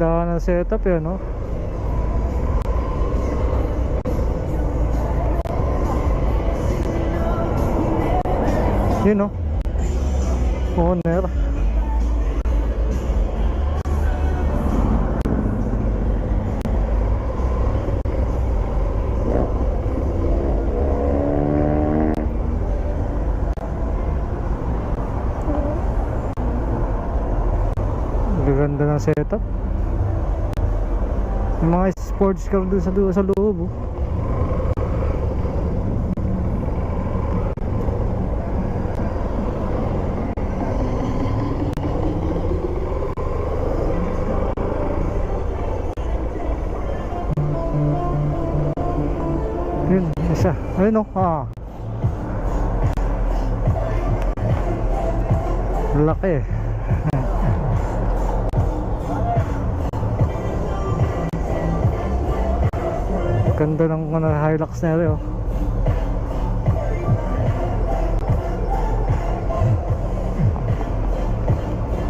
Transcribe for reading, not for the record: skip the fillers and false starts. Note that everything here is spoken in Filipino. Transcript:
Ganda ng setup eh, no? Yun, no? Owner. Ganda ng setup. Yung mga sports car doon sa loob, oh. Yun, isa. Ayun, oh. Laki eh. Ganda ng Hilux na rin, oh.